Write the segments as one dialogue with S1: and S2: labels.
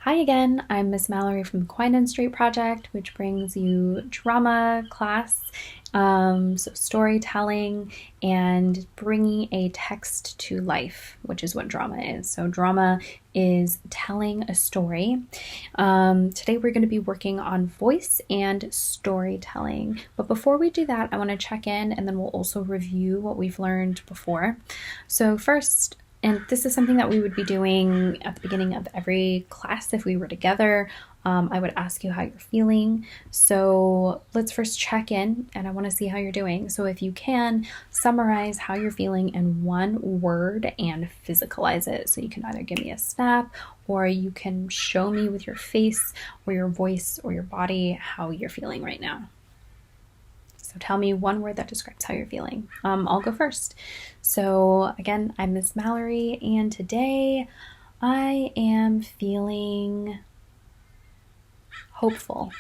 S1: Hi again, I'm Miss Mallory from the Quine Street Project, which brings you drama class, so storytelling and bringing a text to life, which is what drama is. So drama is telling a story. Today we're going to be working on voice and storytelling. But before we do that, I want to check in and then we'll also review what we've learned before. So first, and this is something that we would be doing at the beginning of every class if we were together. I would ask you how you're feeling. So let's first check in and I want to see how you're doing. So if you can, summarize how you're feeling in one word and physicalize it. So you can either give me a snap or you can show me with your face or your voice or your body how you're feeling right now. So tell me one word that describes how you're feeling. I'll go first. So again, I'm Miss Mallory, and today I am feeling hopeful.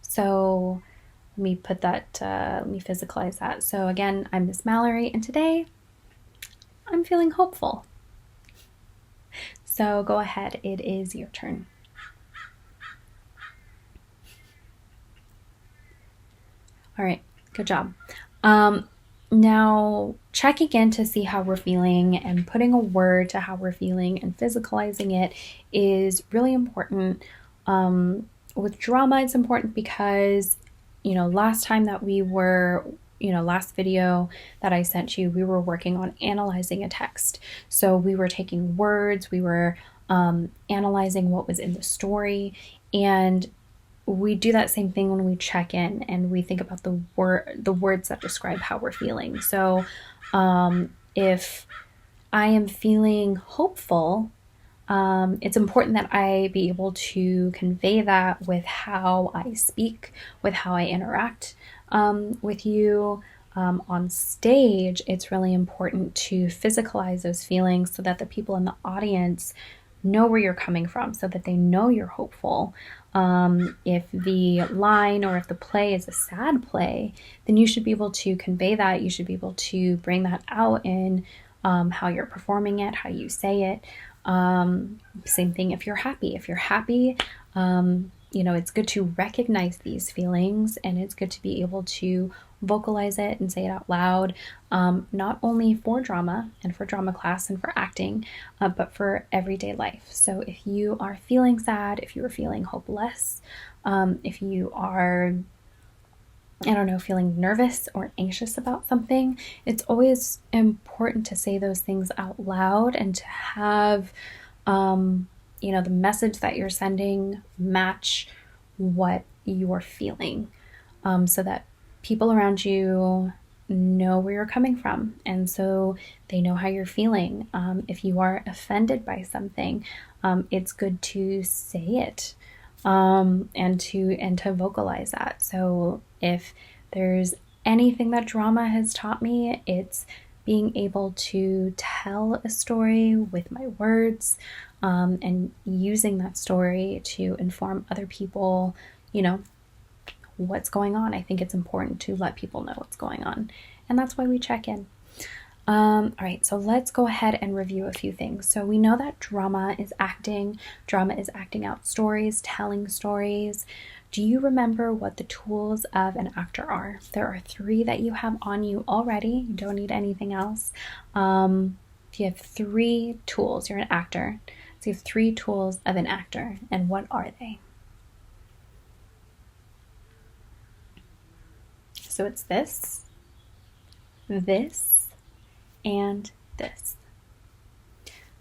S1: So let me put that, let me physicalize that. So again, I'm Miss Mallory, and today I'm feeling hopeful. So go ahead, it is your turn. All right, good job. Now, checking in to see how we're feeling and putting a word to how we're feeling and physicalizing it is really important. With drama, it's important because, last time that we were, last video that I sent you, we were working on analyzing a text. So we were taking words, we were analyzing what was in the story, and we do that same thing when we check in and we think about the words that describe how we're feeling. So if I am feeling hopeful, it's important that I be able to convey that with how I speak, with how I interact with you. On stage, it's really important to physicalize those feelings so that the people in the audience know where you're coming from, so that they know you're hopeful. If the line or if the play is a sad play, then you should be able to convey that. You should be able to bring that out in how you're performing it, how you say it. Same thing if you're happy. If you're happy, it's good to recognize these feelings, and it's good to be able to vocalize it and say it out loud, not only for drama and for drama class and for acting, but for everyday life. So if you are feeling sad, if you are feeling hopeless, if you are, feeling nervous or anxious about something, it's always important to say those things out loud and to have, the message that you're sending match what you're feeling, so that people around you know where you're coming from, and so they know how you're feeling. If you are offended by something, it's good to say it, and to vocalize that. So if there's anything that drama has taught me, it's being able to tell a story with my words, and using that story to inform other people, what's going on. I think it's important to let people know what's going on, and that's why we check in. All right, so let's go ahead and review a few things. So we know that drama is acting out stories, telling stories. Do you remember what the tools of an actor are? There are 3 that you have on you already. You don't need anything else. You have 3 tools. You're an actor. So you have 3 tools of an actor, and what are they? So it's this, and this.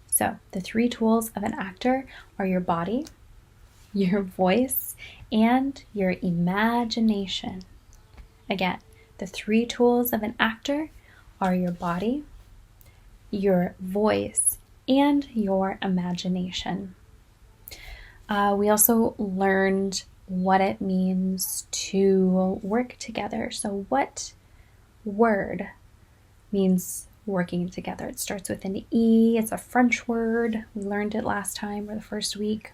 S1: So the 3 tools of an actor are your body, your voice, and your imagination. Again, the 3 tools of an actor are your body, your voice, and your imagination. We also learned what it means to work together. So what word means working together? It starts with an E. It's a French word. We learned it last time or the first week.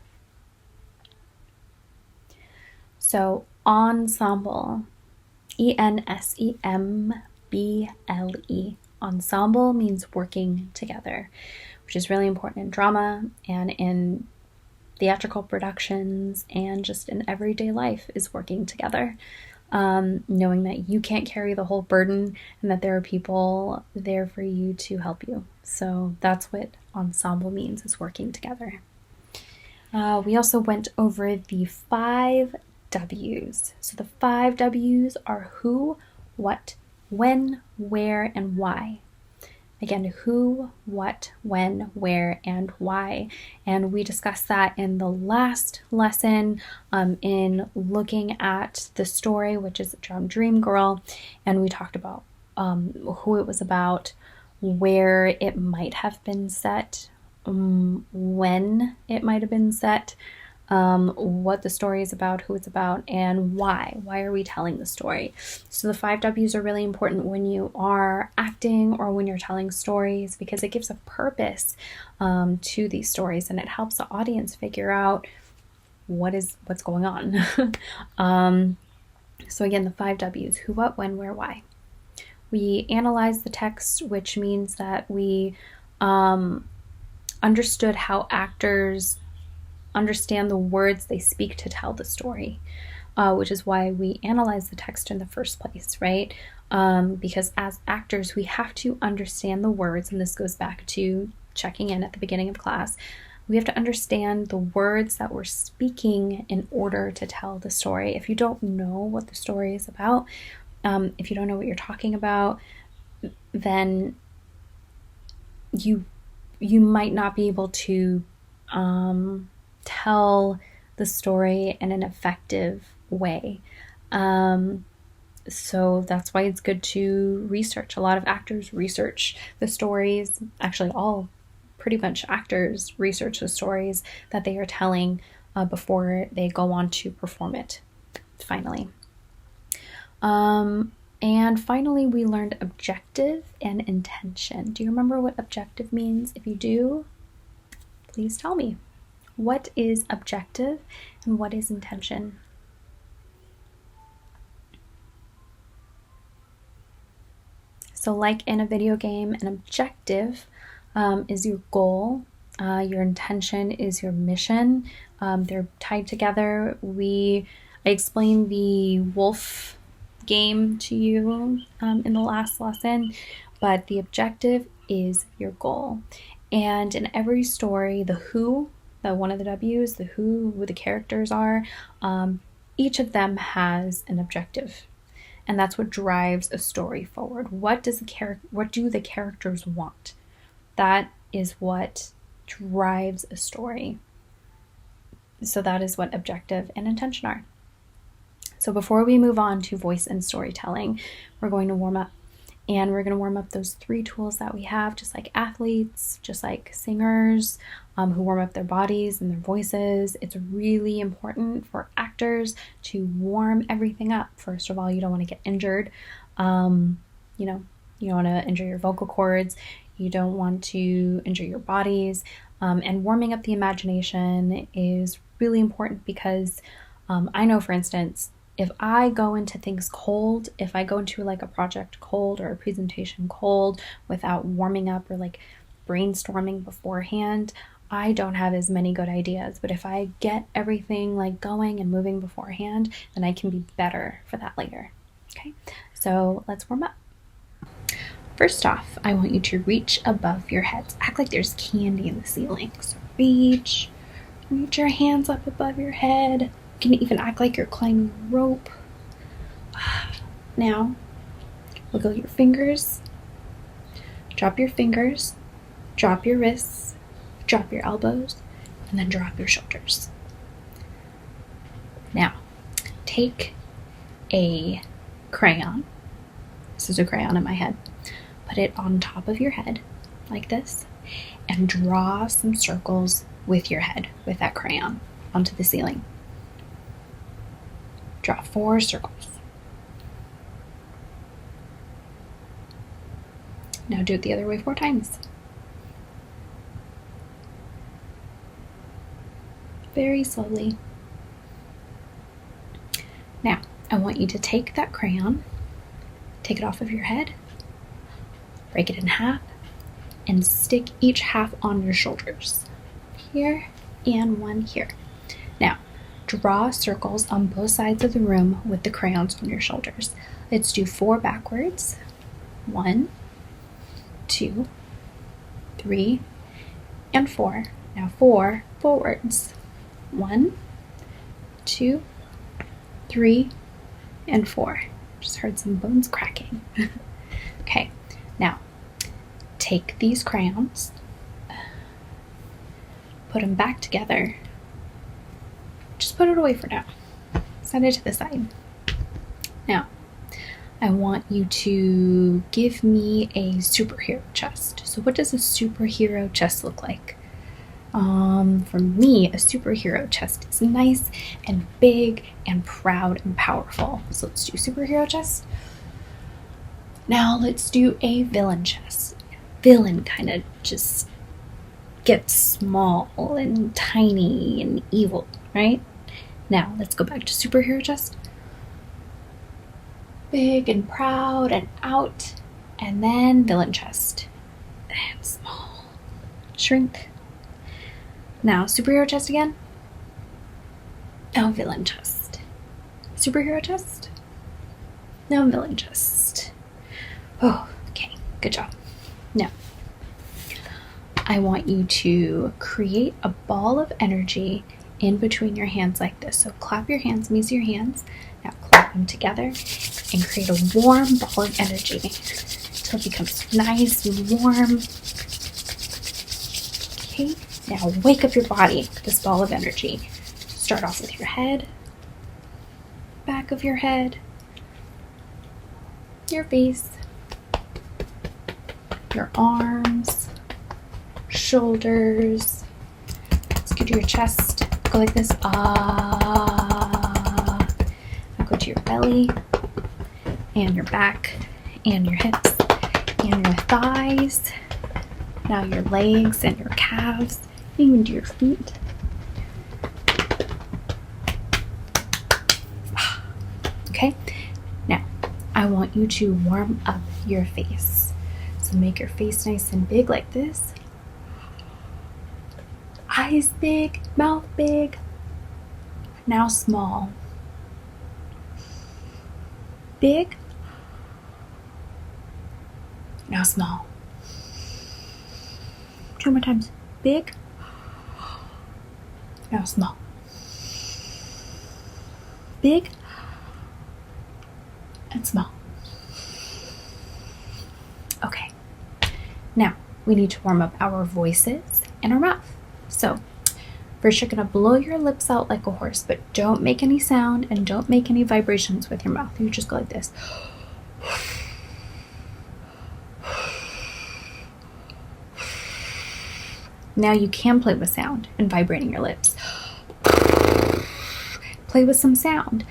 S1: So ensemble, ensemble. Ensemble means working together, which is really important in drama and in theatrical productions and just in everyday life is working together. Knowing that you can't carry the whole burden and that there are people there for you to help you. So that's what ensemble means, is working together. We also went over the 5 W's. So the 5 W's are who, what, when, where, and why. Again, who, what, when, where, and why. And we discussed that in the last lesson in looking at the story, which is Drum Dream Girl. And we talked about who it was about, where it might have been set, when it might have been set, what the story is about, who it's about, and why. Why are we telling the story? So the 5 W's are really important when you are acting or when you're telling stories, because it gives a purpose to these stories, and it helps the audience figure out what's going on. So again, the 5 W's: who, what, when, where, why. We analyzed the text, which means that we understood how actors understand the words they speak to tell the story, which is why we analyze the text in the first place, right? Because as actors, we have to understand the words, and this goes back to checking in at the beginning of class. We have to understand the words that we're speaking in order to tell the story. If you don't know what the story is about, if you don't know what you're talking about, then you might not be able to tell the story in an effective way. So that's why it's good to research. A lot of actors research the stories. Actually, pretty much actors research the stories that they are telling before they go on to perform it, finally. And finally, we learned objective and intention. Do you remember what objective means? If you do, please tell me. What is objective and what is intention? So like in a video game, an objective is your goal. Your intention is your mission. They're tied together. I explained the wolf game to you in the last lesson, but the objective is your goal. And in every story, the who, one of the W's, the who the characters are, each of them has an objective, and that's what drives a story forward. What do the characters want? That is what drives a story. So that is what objective and intention are. So before we move on to voice and storytelling, we're going to warm up. And we're going to warm up those 3 tools that we have, just like athletes, just like singers who warm up their bodies and their voices. It's really important for actors to warm everything up. First of all, you don't want to get injured. You don't want to injure your vocal cords. You don't want to injure your bodies. And warming up the imagination is really important because I know, for instance, if I go into things cold, if I go into like a project cold or a presentation cold without warming up or like brainstorming beforehand, I don't have as many good ideas. But if I get everything like going and moving beforehand, then I can be better for that later. Okay, so let's warm up. First off, I want you to reach above your heads. Act like there's candy in the ceiling. So reach your hands up above your head. You can even act like you're climbing a rope. Now, wiggle your fingers. Drop your fingers. Drop your wrists. Drop your elbows. And then drop your shoulders. Now, take a crayon. This is a crayon in my head. Put it on top of your head, like this, and draw some circles with your head, with that crayon, onto the ceiling. Draw 4 circles. Now do it the other way 4 times. Very slowly. Now, I want you to take that crayon, take it off of your head, break it in half, and stick each half on your shoulders. Here and 1 here. Now, draw circles on both sides of the room with the crayons on your shoulders. Let's do 4 backwards. 1, 2, 3, and 4. Now 4 forwards. 1, 2, 3, and 4. Just heard some bones cracking. Okay, now take these crayons, put them back together. Just put it away for now. Set it to the side. Now, I want you to give me a superhero chest. So what does a superhero chest look like? For me, a superhero chest is nice and big and proud and powerful. So let's do superhero chest. Now let's do a villain chest. Villain kind of just gets small and tiny and evil, right? Now let's go back to superhero chest. Big and proud and out, and then villain chest. And small. Shrink. Now superhero chest again. Now villain chest. Superhero chest. Now villain chest. Oh, okay, good job. Now, I want you to create a ball of energy in between your hands like this. So clap your hands, knees your hands. Now clap them together and create a warm ball of energy until it becomes nice and warm. Okay, now wake up your body with this ball of energy. Start off with your head, back of your head, your face, your arms, shoulders. Let's go to your chest. Go like this. Ah. Now go to your belly and your back and your hips and your thighs. Now your legs and your calves, even to your feet. Okay, now I want you to warm up your face. So make your face nice and big like this. Eyes big, mouth big. Now small. Big. Now small. 2 more times. Big. Now small. Big. And small. Okay. Now, we need to warm up our voices and our mouth. So, first you're going to blow your lips out like a horse, but don't make any sound and don't make any vibrations with your mouth. You just go like this. Now you can play with sound and vibrating your lips. Play with some sound.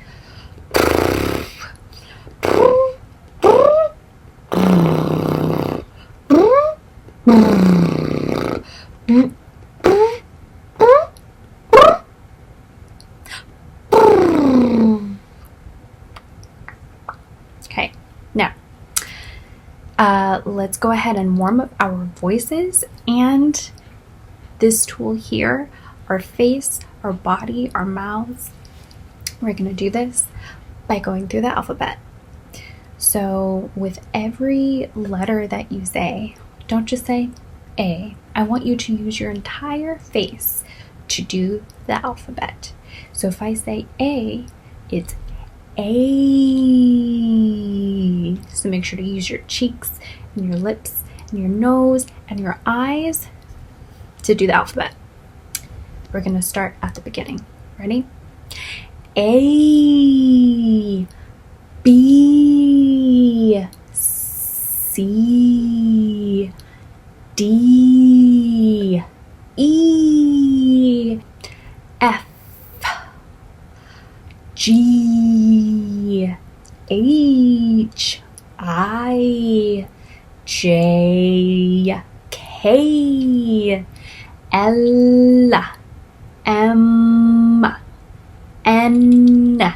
S1: Okay, now let's go ahead and warm up our voices and this tool here, our face, our body, our mouths. We're going to do this by going through the alphabet. So with every letter that you say, don't just say A. I want you to use your entire face to do the alphabet. So if I say A, it's A. So make sure to use your cheeks and your lips and your nose and your eyes to do the alphabet. We're going to start at the beginning. Ready? A, B, C, D, E, F, G, H, I, J, K, L, M, N,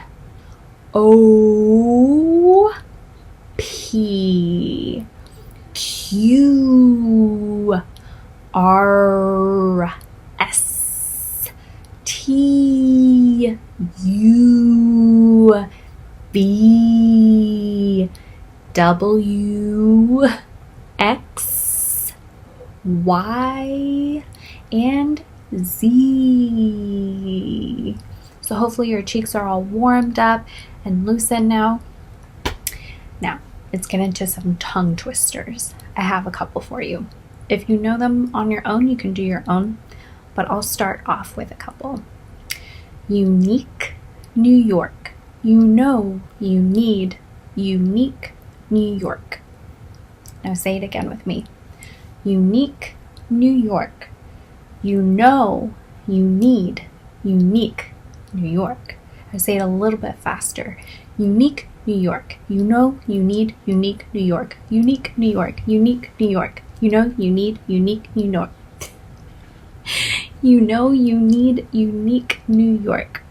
S1: O, P, Q, R, S, T U V W X Y and Z. So hopefully your cheeks are all warmed up and loosened now. Now, let's get into some tongue twisters. I have a couple for you. If you know them on your own, you can do your own, but I'll start off with a couple. Unique New York. You know you need unique New York. Now say it again with me. Unique New York. You know you need unique New York. I say it a little bit faster. Unique New York. You know you need unique New York. Unique New York. Unique New York. You know you need unique New York. You know you need unique New York.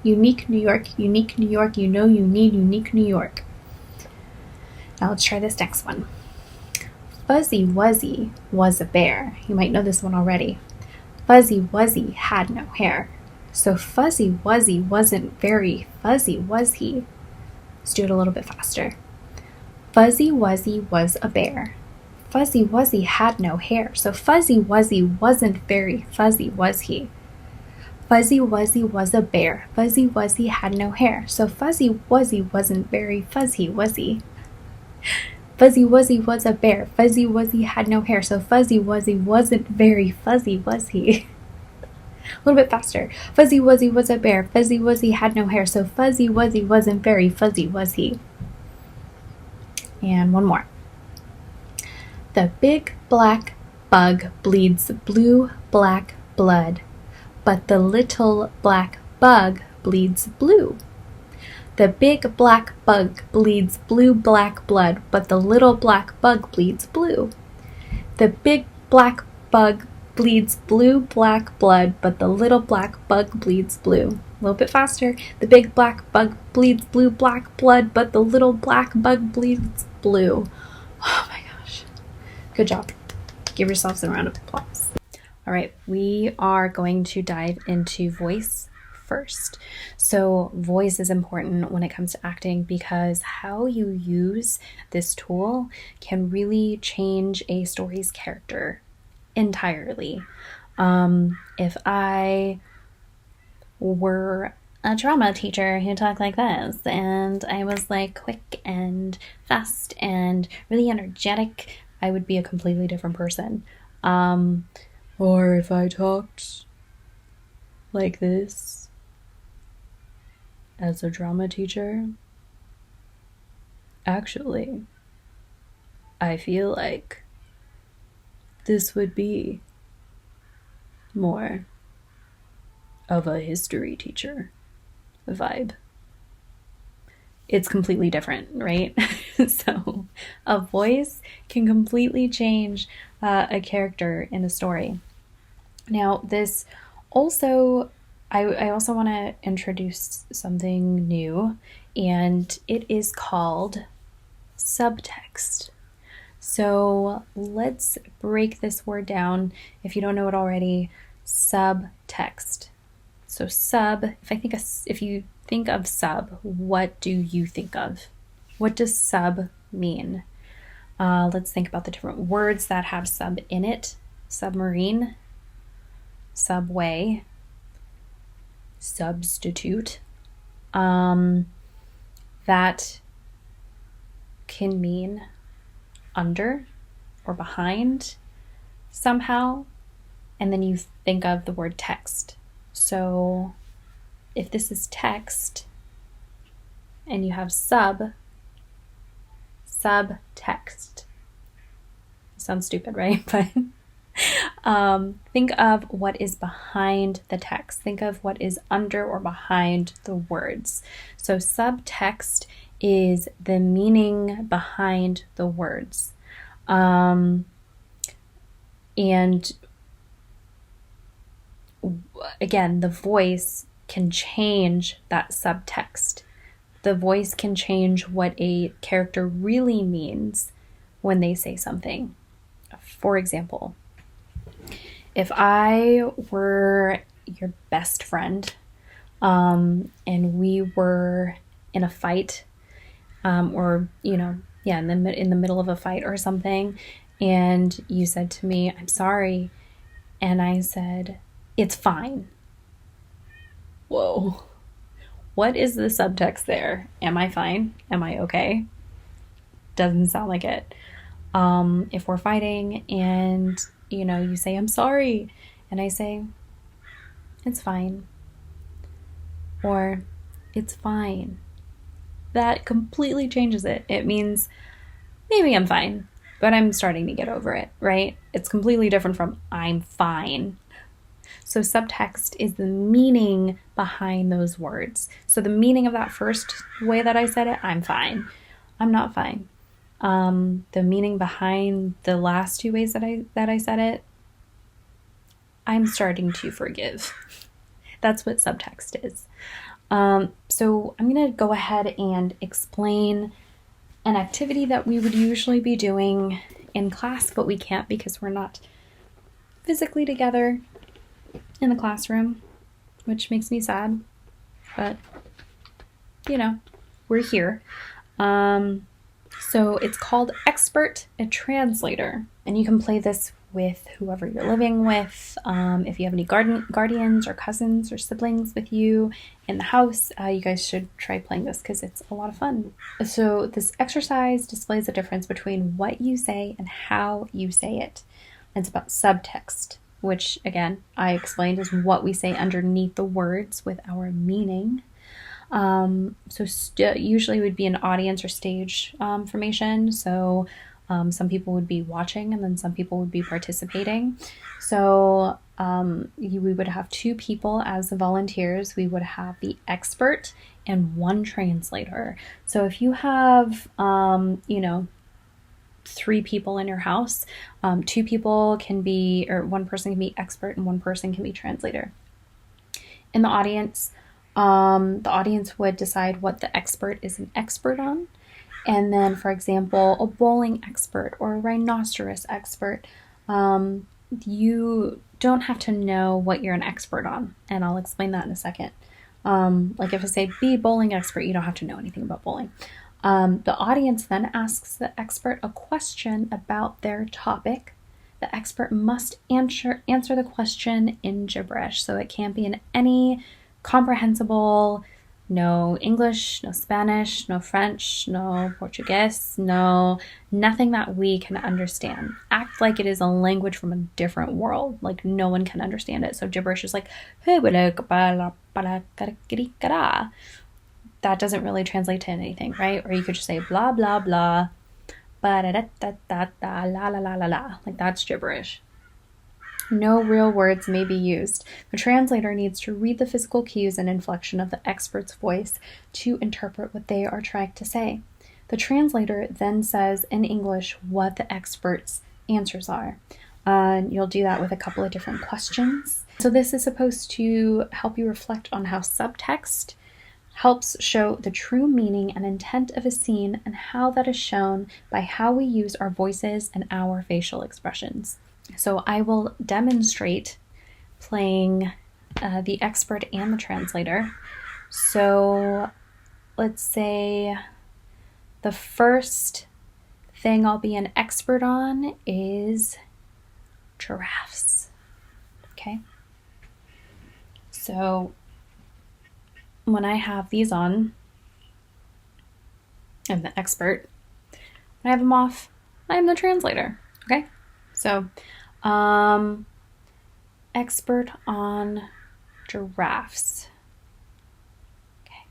S1: Unique New York. Unique New York. You know you need unique New York. Now let's try this next one. Fuzzy Wuzzy was a bear. You might know this one already. Fuzzy Wuzzy had no hair. So Fuzzy Wuzzy wasn't very fuzzy, was he? Let's do it a little bit faster. Fuzzy Wuzzy was a bear. Fuzzy Wuzzy had no hair. So Fuzzy Wuzzy wasn't very fuzzy, was he? Fuzzy Wuzzy was a bear. Fuzzy Wuzzy had no hair. So Fuzzy Wuzzy wasn't very fuzzy, was he? Fuzzy Wuzzy was a bear. Fuzzy Wuzzy had no hair. So Fuzzy Wuzzy wasn't very fuzzy, was he? A little bit faster. Fuzzy Wuzzy was a bear. Fuzzy Wuzzy had no hair. So Fuzzy Wuzzy wasn't very fuzzy, was he? And one more. The big black bug bleeds blue-black blood, but the little black bug bleeds blue. The big black bug bleeds blue-black blood, but the little black bug bleeds blue. The big black bug bleeds blue-black blood, but the little black bug bleeds blue. A little bit faster. The big black bug bleeds blue-black blood, but the little black bug bleeds blue. Oh my gosh. Good job. Give yourselves a round of applause. All right, we are going to dive into voice first. So voice is important when it comes to acting because how you use this tool can really change a story's character entirely. If I were a drama teacher who talked like this and I was like quick and fast and really energetic, I would be a completely different person. Or if I talked like this as a drama teacher, actually, I feel like this would be more of a history teacher vibe. It's completely different, right? So a voice can completely change a character in a story. Now, this also, I also want to introduce something new, and it is called subtext. So let's break this word down. If you don't know it already, subtext. So if you think of sub, what do you think of? What does sub mean? Let's think about the different words that have sub in it. Submarine, subway, substitute. That can mean under or behind somehow. And then you think of the word text. So if this is text and you have subtext. Sounds stupid, right? But think of what is behind the text. Think of what is under or behind the words. So subtext is the meaning behind the words. And again, the voice can change that subtext. The voice can change what a character really means when they say something. For example, if I were your best friend, and we were in a fight, or, yeah, in the middle of a fight or something, and you said to me, "I'm sorry," and I said, "It's fine." Whoa. What is the subtext there? Am I fine? Am I okay? Doesn't sound like it. If we're fighting and, you say, "I'm sorry," and I say, "It's fine," or "It's fine," that completely changes it. It means maybe I'm fine, but I'm starting to get over it, right? It's completely different from "I'm fine." So subtext is the meaning behind those words. So the meaning of that first way that I said it, "I'm fine," I'm not fine. The meaning behind the last two ways that I said it, I'm starting to forgive. That's what subtext is. So I'm going to go ahead and explain an activity that we would usually be doing in class, but we can't because we're not physically together in the classroom, which makes me sad, but we're here. So it's called Expert a Translator, and you can play this with whoever you're living with. If you have any guardians or cousins or siblings with you in the house, you guys should try playing this because it's a lot of fun. So this exercise displays the difference between what you say and how you say it. It's about subtext, which, again, I explained is what we say underneath the words with our meaning. Usually would be an audience or stage formation. So some people would be watching and then some people would be participating. So we would have two people as the volunteers. We would have the expert and one translator. So if you have, three people in your house, two people can be, or one person can be expert and one person can be translator. In the audience would decide what the expert is an expert on. And then, for example, a bowling expert or a rhinoceros expert, you don't have to know what you're an expert on. And I'll explain that in a second. Like if I say be bowling expert, you don't have to know anything about bowling. The audience then asks the expert a question about their topic. The expert must answer the question in gibberish. So it can't be in any comprehensible, no English, no Spanish, no French, no Portuguese, nothing that we can understand. Act like it is a language from a different world, like no one can understand it. So gibberish is like, that doesn't really translate to anything, right? Or you could just say blah, blah, blah, ba-da-da-da-da-da, la, la, la, la, la. Like that's gibberish. No real words may be used. The translator needs to read the physical cues and inflection of the expert's voice to interpret what they are trying to say. The translator then says in English what the expert's answers are. You'll do that with a couple of different questions. So this is supposed to help you reflect on how subtext helps show the true meaning and intent of a scene and how that is shown by how we use our voices and our facial expressions. So I will demonstrate playing the expert and the translator. So let's say the first thing I'll be an expert on is giraffes. Okay. So when I have these on, I'm the expert. When I have them off, I'm the translator. Okay. So, expert on giraffes. Okay.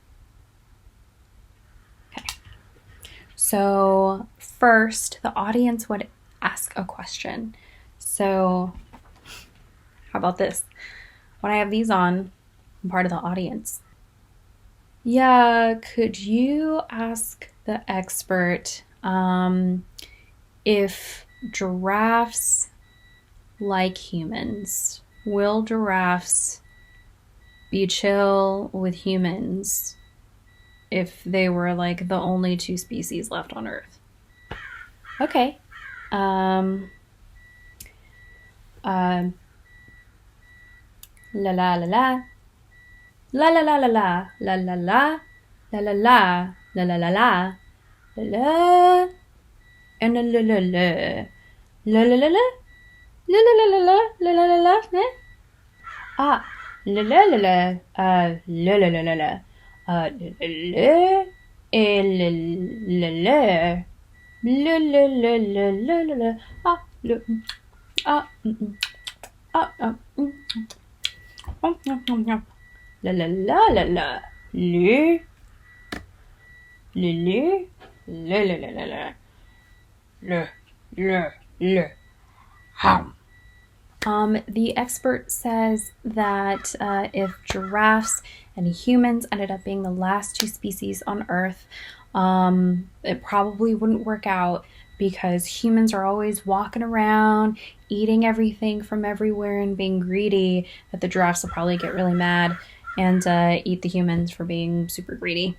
S1: So first, the audience would ask a question. So how about this? When I have these on, I'm part of the audience. Yeah, could you ask the expert if giraffes like humans? Will giraffes be chill with humans if they were like the only two species left on Earth? Okay. la la la la, la la la la la, la la la, la la la, la la la la, la la, and a la la la, la la la la, la la la la la, la la la la, ah, la la la la, la la la la la, la la, la la, la la la la la la la, ah, la, ah, ah, ah, la la la la la, le, le, la la la la la, le, hum. The expert says that if giraffes and humans ended up being the last two species on Earth, it probably wouldn't work out because humans are always walking around, eating everything from everywhere and being greedy, that the giraffes will probably get really mad and eat the humans for being super greedy.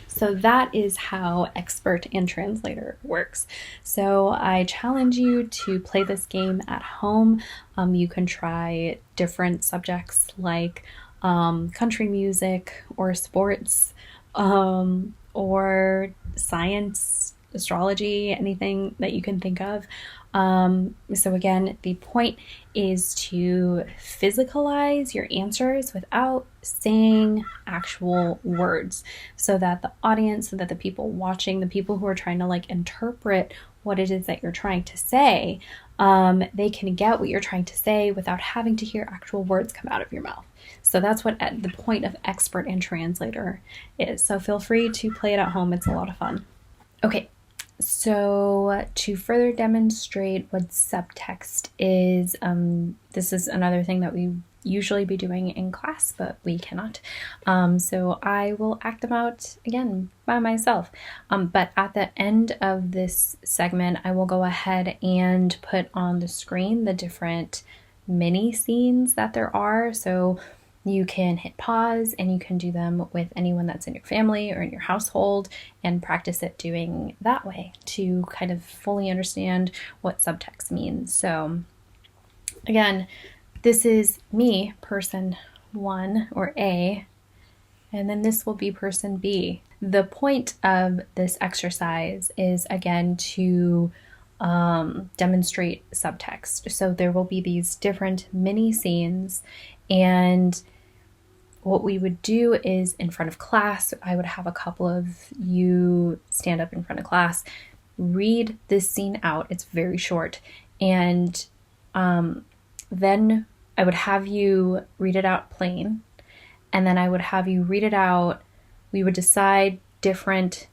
S1: So that is how expert and translator works. So I challenge you to play this game at home. You can try different subjects like country music or sports or science, astrology, anything that you can think of. So again, the point is to physicalize your answers without saying actual words so that the audience, so that the people watching, the people who are trying to like interpret what it is that you're trying to say, they can get what you're trying to say without having to hear actual words come out of your mouth. So that's what the point of expert and translator is. So feel free to play it at home. It's a lot of fun. Okay. So to further demonstrate what subtext is, this is another thing that we usually be doing in class, but we cannot. So I will act them out again by myself. But at the end of this segment, I will go ahead and put on the screen the different mini scenes that there are. So you can hit pause and you can do them with anyone that's in your family or in your household and practice it doing that way to kind of fully understand what subtext means. So again, this is me, person 1 or A, and then this will be person B. The point of this exercise is again to demonstrate subtext. So there will be these different mini scenes, and what we would do is in front of class, I would have a couple of you stand up in front of class, read this scene out. It's very short. And then I would have you read it out plain. And then I would have you read it out. We would decide different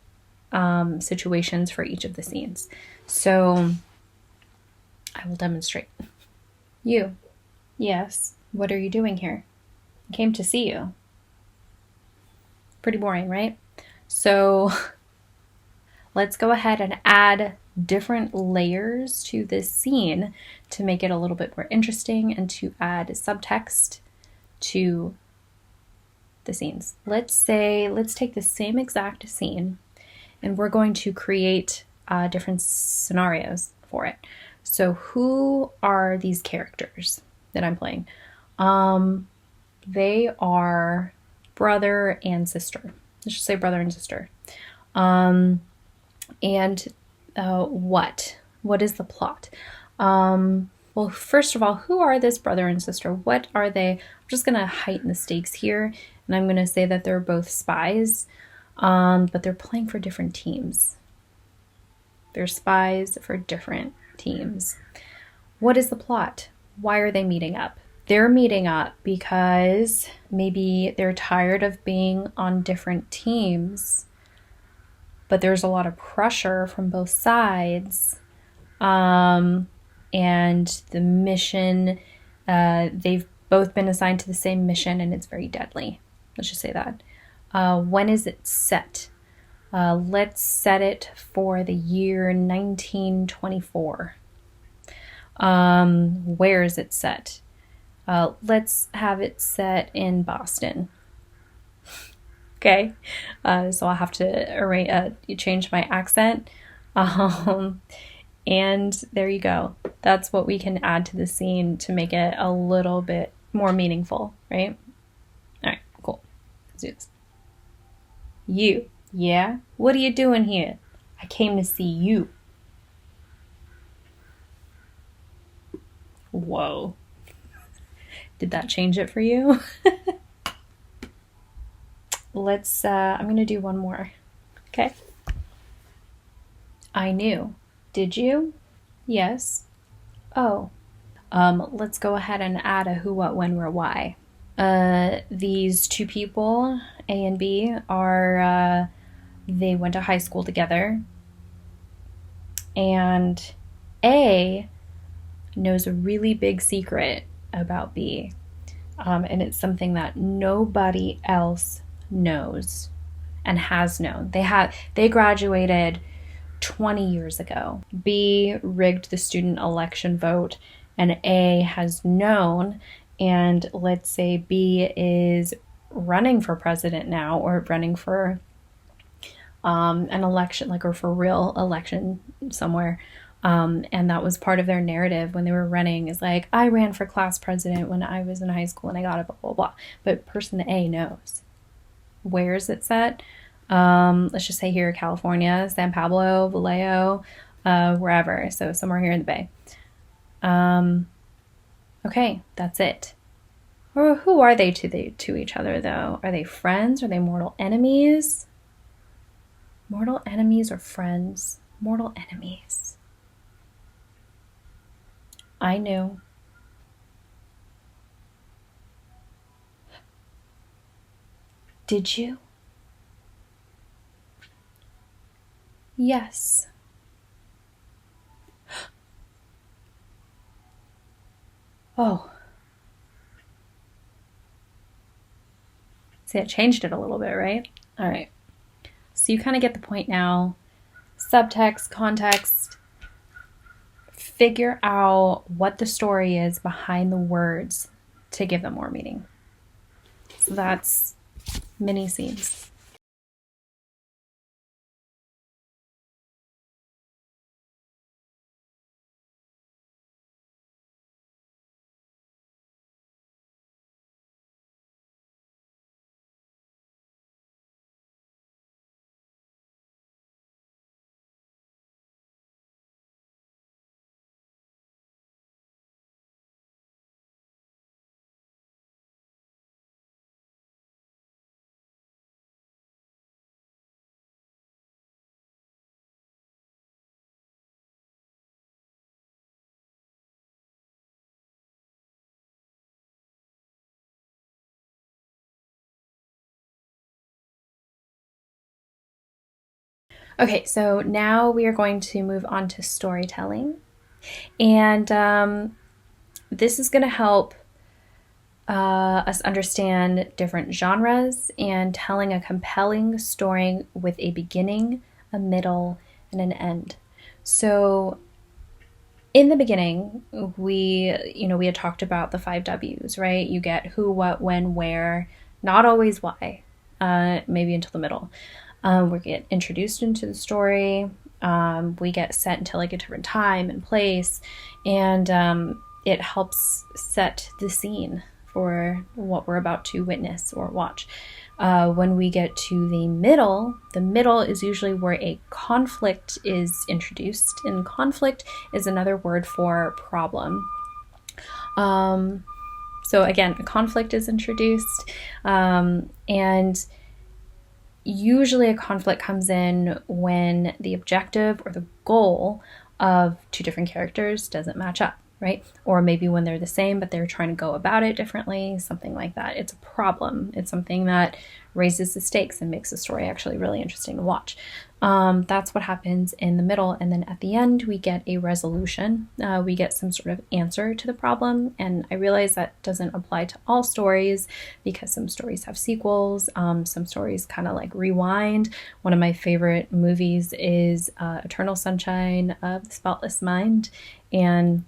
S1: situations for each of the scenes. So I will demonstrate. You. Yes. What are you doing here? I came to see you. Pretty boring, right? So let's go ahead and add different layers to this scene to make it a little bit more interesting and to add subtext to the scenes. Let's take the same exact scene and we're going to create different scenarios for it. So who are these characters that I'm playing? They are brother and sister. Let's just say brother and sister. And what? What is the plot? Well, first of all, who are this brother and sister? What are they? I'm just going to heighten the stakes here. And I'm going to say that they're both spies, but they're playing for different teams. They're spies for different teams. What is the plot? Why are they meeting up? They're meeting up because maybe they're tired of being on different teams, but there's a lot of pressure from both sides. And the mission, they've both been assigned to the same mission and it's very deadly. Let's just say that. When is it set? Let's set it for the year 1924. Where is it set? Let's have it set in Boston. Okay, so I'll have to change my accent. And there you go. That's what we can add to the scene to make it a little bit more meaningful, right? All right, cool. Let's do this. You. Yeah? What are you doing here? I came to see you. Whoa. Did that change it for you? I'm going to do one more. Okay. I knew. Did you? Yes. Oh. Let's go ahead and add a who, what, when, where, why. These two people, A and B, they went to high school together. And A knows a really big secret about B. And it's something that nobody else knows and has known. They graduated 20 years ago. B rigged the student election vote, and A has known, and let's say B is running for president now, or running for an election, or for real election somewhere. And that was part of their narrative when they were running, is like, I ran for class president when I was in high school and I got it, blah, blah, blah. But person A knows. Where is it set? Let's just say here, California, San Pablo, Vallejo, wherever. So somewhere here in the Bay. Okay, that's it. Or who are they to each other, though? Are they friends? Are they mortal enemies? Mortal enemies or friends? Mortal enemies. I knew. Did you? Yes. Oh. See, I changed it a little bit, right? All right. So you kind of get the point now. Subtext, context. Figure out what the story is behind the words to give them more meaning. So that's mini scenes. Okay, so now we are going to move on to storytelling. And this is going to help us understand different genres and telling a compelling story with a beginning, a middle, and an end. So in the beginning, we had talked about the 5 W's, right? You get who, what, when, where, not always why, maybe until the middle. We get introduced into the story. We get set into like a different time and place, and it helps set the scene for what we're about to witness or watch. When we get to the middle is usually where a conflict is introduced, and conflict is another word for problem. So again, a conflict is introduced, and usually a conflict comes in when the objective or the goal of two different characters doesn't match up, right? Or maybe when they're the same, but they're trying to go about it differently, something like that. It's a problem. It's something that raises the stakes and makes the story actually really interesting to watch. That's what happens in the middle. And then at the end, we get a resolution. We get some sort of answer to the problem. And I realize that doesn't apply to all stories because some stories have sequels. Some stories kind of like rewind. One of my favorite movies is Eternal Sunshine of the Spotless Mind. And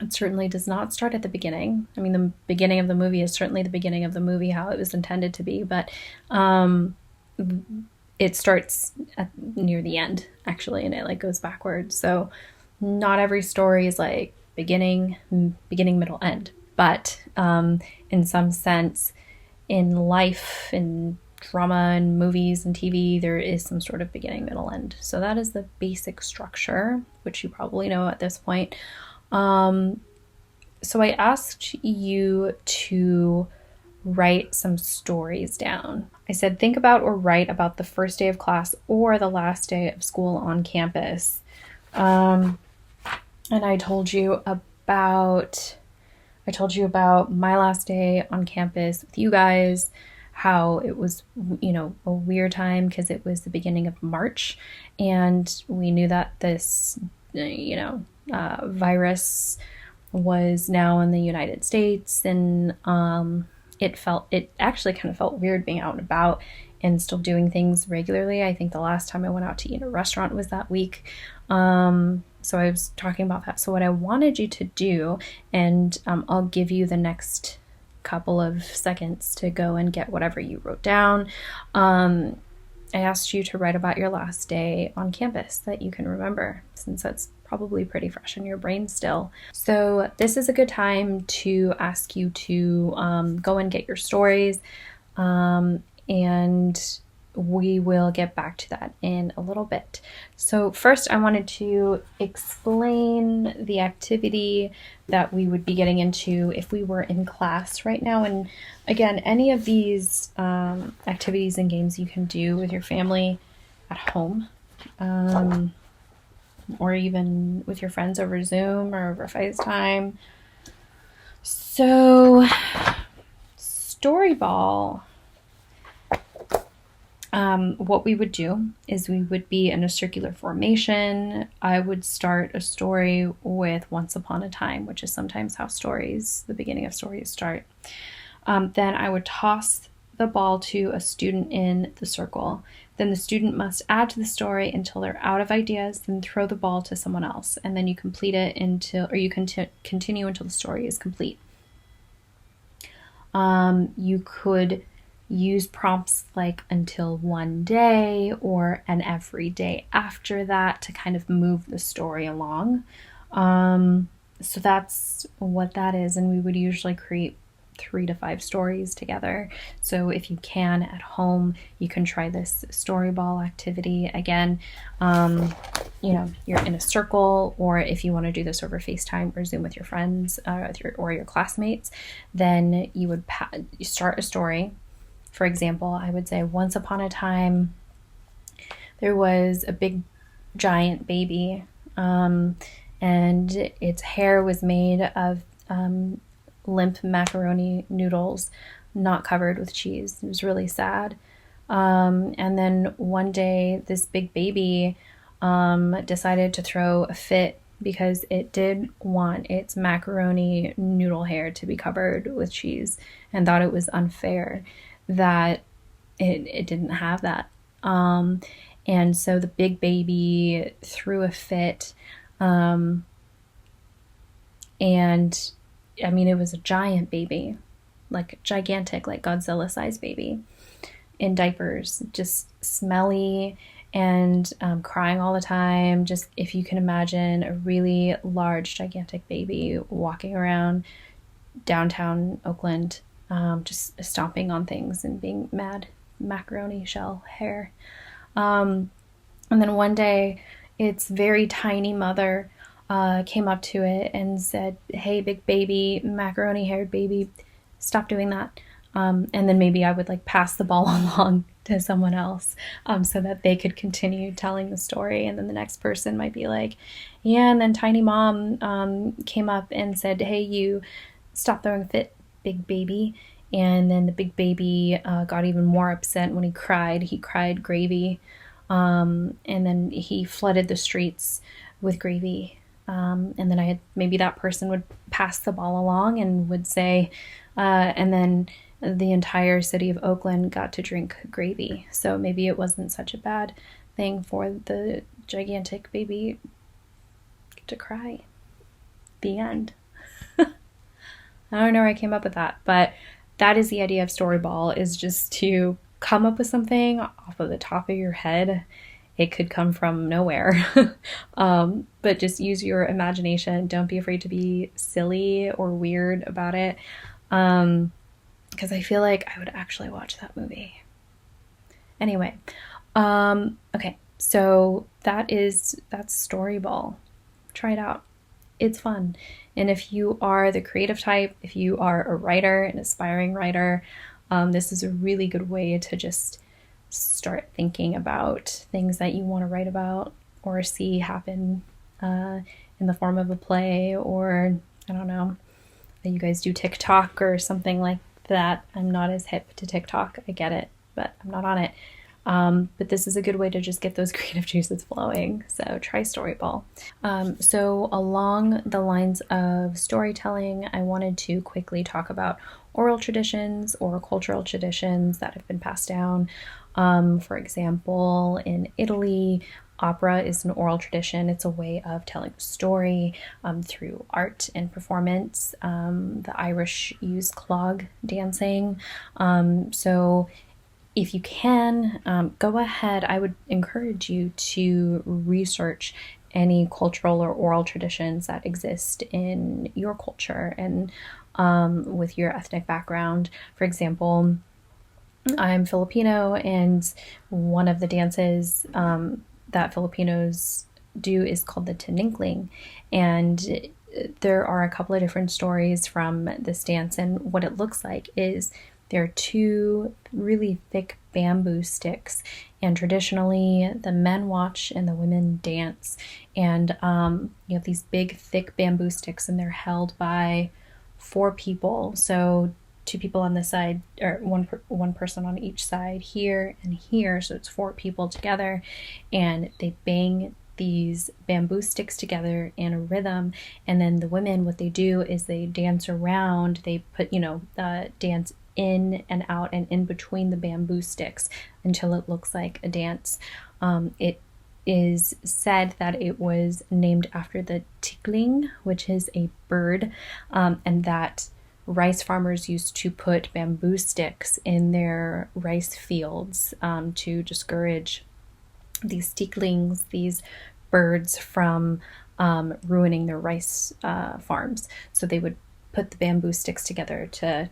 S1: it certainly does not start at the beginning. I mean, the beginning of the movie is certainly the beginning of the movie, how it was intended to be, but it starts near the end, actually, and it like goes backwards. So not every story is like beginning, middle, end. but in some sense, in life, in drama and movies and TV, there is some sort of beginning, middle, end. So that is the basic structure, which you probably know at this point. So I asked you to write some stories down. I said, think about or write about the first day of class or the last day of school on campus. And I told you about my last day on campus with you guys, how it was, a weird time because it was the beginning of March, and we knew that this, virus was now in the United States, and it actually kind of felt weird being out and about and still doing things regularly. I think the last time I went out to eat in a restaurant was that week. So I was talking about that. So what I wanted you to do, and I'll give you the next couple of seconds to go and get whatever you wrote down. I asked you to write about your last day on campus that you can remember, since that's probably pretty fresh in your brain still. So this is a good time to ask you to go and get your stories, and we will get back to that in a little bit. So first, I wanted to explain the activity that we would be getting into if we were in class right now. And again, any of these activities and games you can do with your family at home, or even with your friends over Zoom or over FaceTime. So, Storyball. What we would do is we would be in a circular formation. I would start a story with once upon a time, which is sometimes how the beginning of stories start. Then I would toss the ball to a student in the circle. Then the student must add to the story until they're out of ideas, then throw the ball to someone else. And then you complete it continue until the story is complete. You could use prompts like until one day or an every day after that to kind of move the story along. So that's what that is. And we would usually create 3 to 5 stories together. So if you can at home, you can try this Storyball activity. Again, you're in a circle, or if you want to do this over FaceTime or Zoom with your friends or your classmates, then you would start a story. For example, I would say, once upon a time, there was a big giant baby, and its hair was made of limp macaroni noodles, not covered with cheese. It was really sad. And then one day, this big baby decided to throw a fit because it did want its macaroni noodle hair to be covered with cheese and thought it was unfair that it didn't have that. And so the big baby threw a fit, and I mean, it was a giant baby, like gigantic, like Godzilla-sized baby, in diapers, just smelly and crying all the time. Just, if you can imagine a really large, gigantic baby walking around downtown Oakland, just stomping on things and being mad, macaroni shell hair. And then one day, its very tiny mother came up to it and said, "Hey, big baby, macaroni haired baby, stop doing that." And then maybe I would like pass the ball along to someone else, so that they could continue telling the story. And then the next person might be like, yeah, and then tiny mom came up and said, "Hey, you, stop throwing a fit, big baby." And then the big baby got even more upset when he cried. He cried gravy. And then he flooded the streets with gravy. And then maybe that person would pass the ball along and would say, and then the entire city of Oakland got to drink gravy. So maybe it wasn't such a bad thing for the gigantic baby to cry. The end. I don't know where I came up with that, but that is the idea of Storyball, is just to come up with something off of the top of your head it could come from nowhere. But just use your imagination. Don't be afraid to be silly or weird about it. Because I feel like I would actually watch that movie. Anyway, okay, so that's Storyball. Try it out. It's fun. And if you are the creative type, if you are a writer, an aspiring writer, this is a really good way to just start thinking about things that you want to write about or see happen in the form of a play, or I don't know, that you guys do TikTok or something like that. I'm not as hip to TikTok. I get it, but I'm not on it. But this is a good way to just get those creative juices flowing. So try Storyball. So along the lines of storytelling, I wanted to quickly talk about oral traditions or cultural traditions that have been passed down. For example, in Italy, opera is an oral tradition. It's a way of telling a story through art and performance. The Irish use clog dancing. So if you can, go ahead. I would encourage you to research any cultural or oral traditions that exist in your culture and with your ethnic background. For example, I'm Filipino, and one of the dances that Filipinos do is called the tininkling. And there are a couple of different stories from this dance, and what it looks like is there are two really thick bamboo sticks, and traditionally the men watch and the women dance. And you have these big, thick bamboo sticks, and they're held by 4 people. So 2 people on this side, or one person on each side here and here. So it's 4 people together, and they bang these bamboo sticks together in a rhythm. And then the women, what they do is they dance around. They put, dance in and out and in between the bamboo sticks until it looks like a dance. It is said that it was named after the tikling, which is a bird, and that rice farmers used to put bamboo sticks in their rice fields to discourage these tiklings, these birds, from ruining their rice farms. So they would put the bamboo sticks together to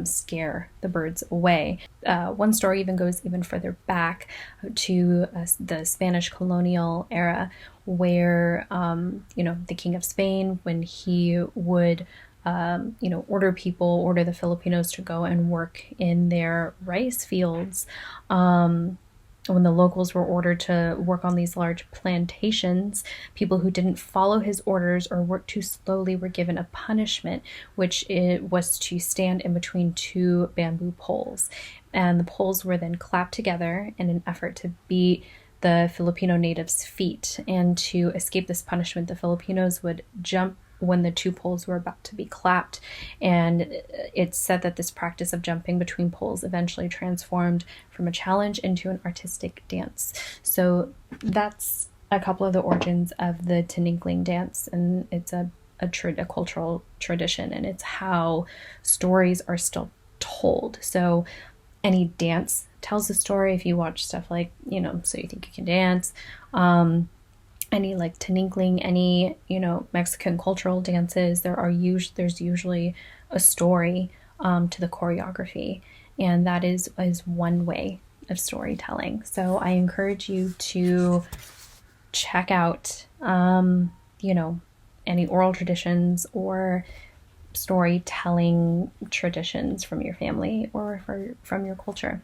S1: scare the birds away. One story even goes even further back to the Spanish colonial era, where the King of Spain, when he would order the Filipinos to go and work in their rice fields, when the locals were ordered to work on these large plantations, people who didn't follow his orders or worked too slowly were given a punishment, which it was to stand in between 2 bamboo poles. And the poles were then clapped together in an effort to beat the Filipino natives' feet. And to escape this punishment, the Filipinos would jump when the 2 poles were about to be clapped. And it's said that this practice of jumping between poles eventually transformed from a challenge into an artistic dance. So that's a couple of the origins of the tininkling dance, and it's a cultural tradition, and it's how stories are still told. So any dance tells a story. If you watch stuff like, So You Think You Can Dance, any like tininkling, any Mexican cultural dances, there's usually a story to the choreography, and that is one way of storytelling. So I encourage you to check out any oral traditions or storytelling traditions from your family or from your culture.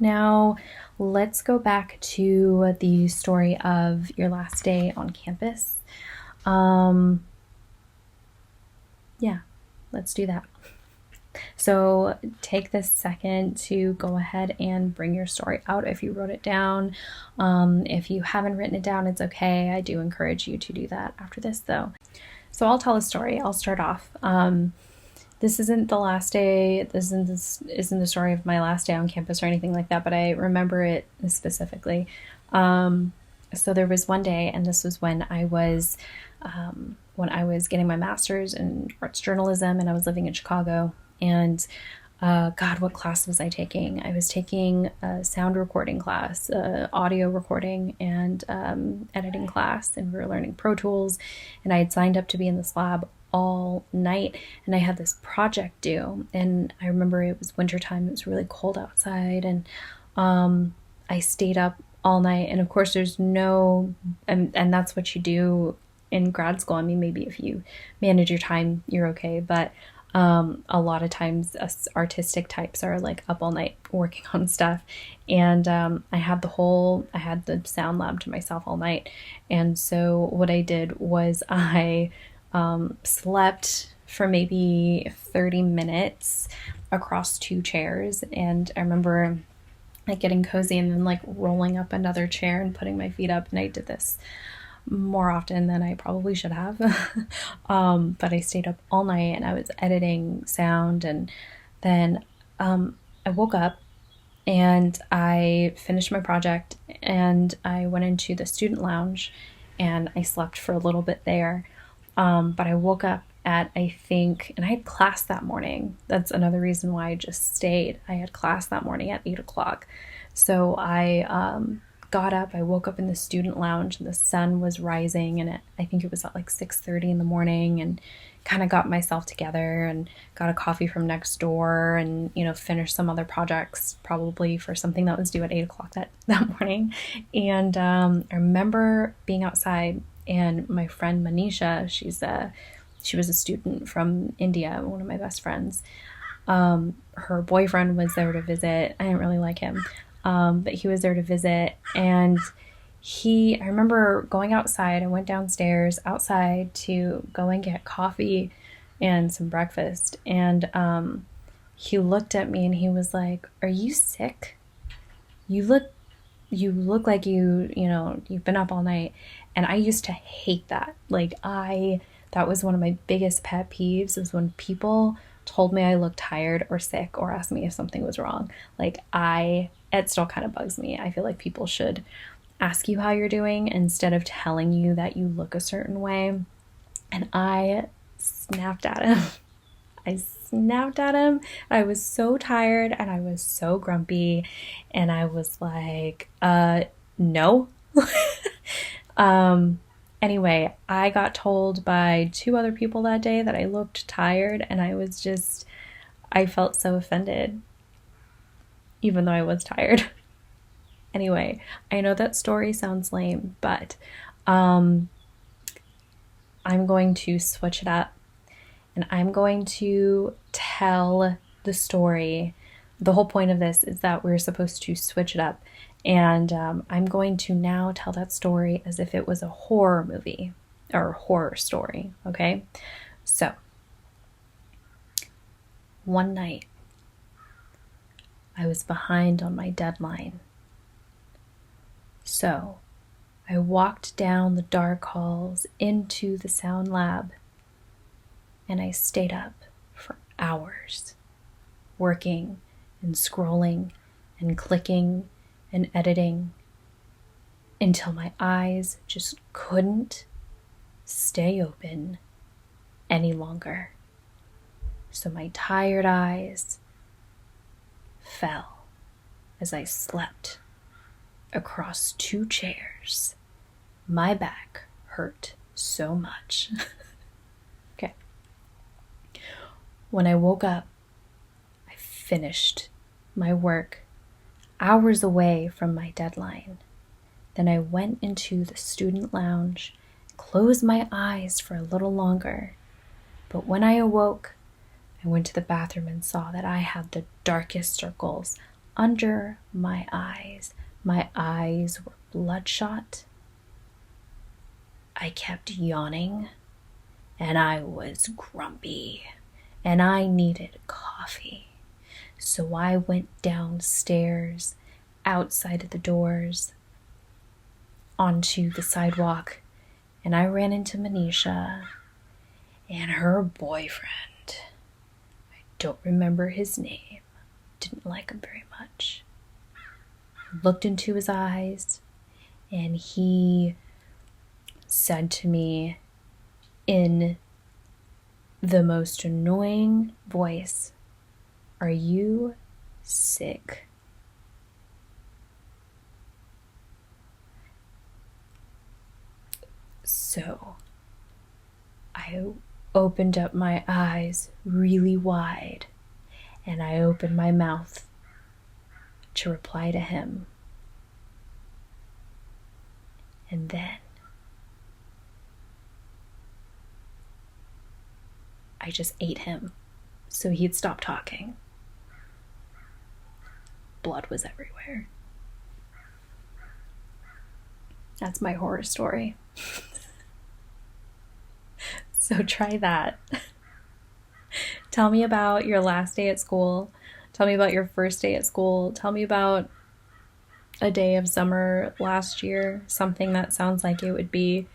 S1: Now, let's go back to the story of your last day on campus. Let's do that. So take this second to go ahead and bring your story out if you wrote it down. If you haven't written it down, it's okay. I do encourage you to do that after this, though. So I'll tell a story. I'll start off. This isn't the last day. This isn't the story of my last day on campus or anything like that, but I remember it specifically. So there was one day, and this was when I was getting my master's in arts journalism, and I was living in Chicago. And God, what class was I taking? I was taking a sound recording class, audio recording and editing class, and we were learning Pro Tools. And I had signed up to be in this lab all night, and I had this project due. And I remember it was wintertime, it was really cold outside, and I stayed up all night. And of course, there's no, and that's what you do in grad school. I mean, maybe if you manage your time, you're okay, but a lot of times us artistic types are like up all night working on stuff. And I had the sound lab to myself all night. And so what I did was I slept for maybe 30 minutes across two chairs. And I remember like getting cozy and then like rolling up another chair and putting my feet up. And I did this more often than I probably should have. But I stayed up all night and I was editing sound. And then I woke up and I finished my project and I went into the student lounge and I slept for a little bit there. But I woke up at, I think, and I had class that morning. That's another reason why I just stayed. I had class that morning at 8 o'clock. So I got up, I woke up in the student lounge and the sun was rising, and I think it was at like 6:30 in the morning, and kind of got myself together and got a coffee from next door and, finished some other projects probably for something that was due at 8 o'clock that morning. And I remember being outside and my friend Manisha, she was a student from India, one of my best friends. Her boyfriend was there to visit. I didn't really like him. But he was there to visit, and I remember going outside. I went downstairs outside to go and get coffee and some breakfast. And, he looked at me and he was like, "Are you sick? You look like you've been up all night." And I used to hate that. That was one of my biggest pet peeves, is when people told me I looked tired or sick or asked me if something was wrong. It still kind of bugs me. I feel like people should ask you how you're doing instead of telling you that you look a certain way. And I snapped at him. I was so tired and I was so grumpy. And I was like, no. Anyway, I got told by two other people that day that I looked tired, and I felt so offended, even though I was tired. Anyway, I know that story sounds lame, but I'm going to switch it up, and I'm going to tell the story. The whole point of this is that we're supposed to switch it up, and I'm going to now tell that story as if it was a horror movie or horror story, okay? So, one night, I was behind on my deadline. So, I walked down the dark halls into the sound lab, and I stayed up for hours, working and scrolling and clicking and editing until my eyes just couldn't stay open any longer. So my tired eyes fell as I slept across two chairs. My back hurt so much. Okay. When I woke up, I finished my work hours away from my deadline. Then I went into the student lounge, closed my eyes for a little longer. But when I awoke, I went to the bathroom and saw that I had the darkest circles under my eyes. My eyes were bloodshot. I kept yawning, and I was grumpy, and I needed coffee. So I went downstairs, outside of the doors, onto the sidewalk, and I ran into Manisha and her boyfriend. I don't remember his name. Didn't like him very much. I looked into his eyes, and he said to me in the most annoying voice Are you sick? So I opened up my eyes really wide and I opened my mouth to reply to him. And then I just ate him so he'd stop talking. Blood was everywhere. That's my horror story. So try that. Tell me about your last day at school. Tell me about your first day at school. Tell me about a day of summer last year. Something that sounds like it would be,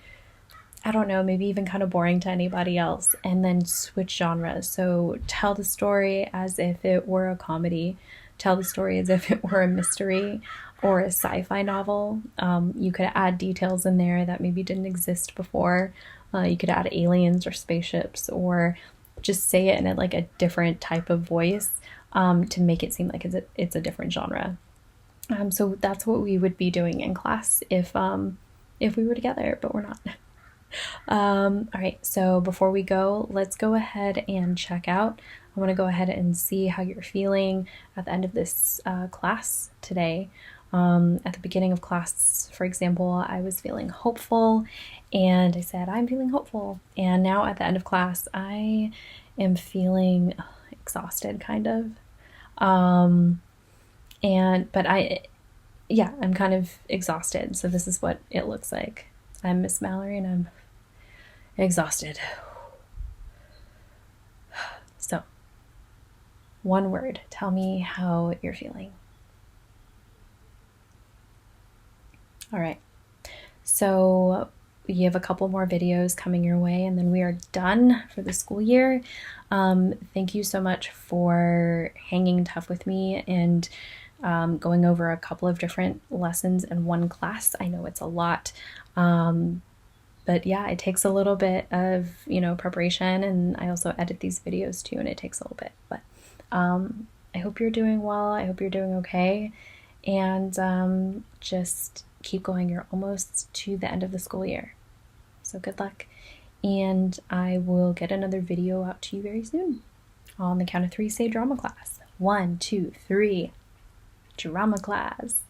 S1: I don't know, maybe even kind of boring to anybody else. And then switch genres. So tell the story as if it were a comedy. Tell the story as if it were a mystery or a sci-fi novel. You could add details in there that maybe didn't exist before. You could add aliens or spaceships, or just say it in a different type of voice to make it seem like it's a different genre. So that's what we would be doing in class if we were together, but we're not. All right, so before we go, let's go ahead and check out. I want to go ahead and see how you're feeling at the end of this class today. At the beginning of class, for example, I was feeling hopeful and I said, I'm feeling hopeful. And now at the end of class, I am feeling exhausted, kind of. I'm kind of exhausted. So this is what it looks like. I'm Miss Mallory and I'm exhausted. So, one word, tell me how you're feeling. All right, so you have a couple more videos coming your way and then we are done for the school year. Thank you so much for hanging tough with me and going over a couple of different lessons in one class. I know it's a lot, but yeah, it takes a little bit of, preparation, and I also edit these videos too, and it takes a little bit, but I hope you're doing well. I hope you're doing okay, and just keep going. You're almost to the end of the school year, so good luck, and I will get another video out to you very soon. On the count of 3, say drama class. 1, 2, 3, drama class.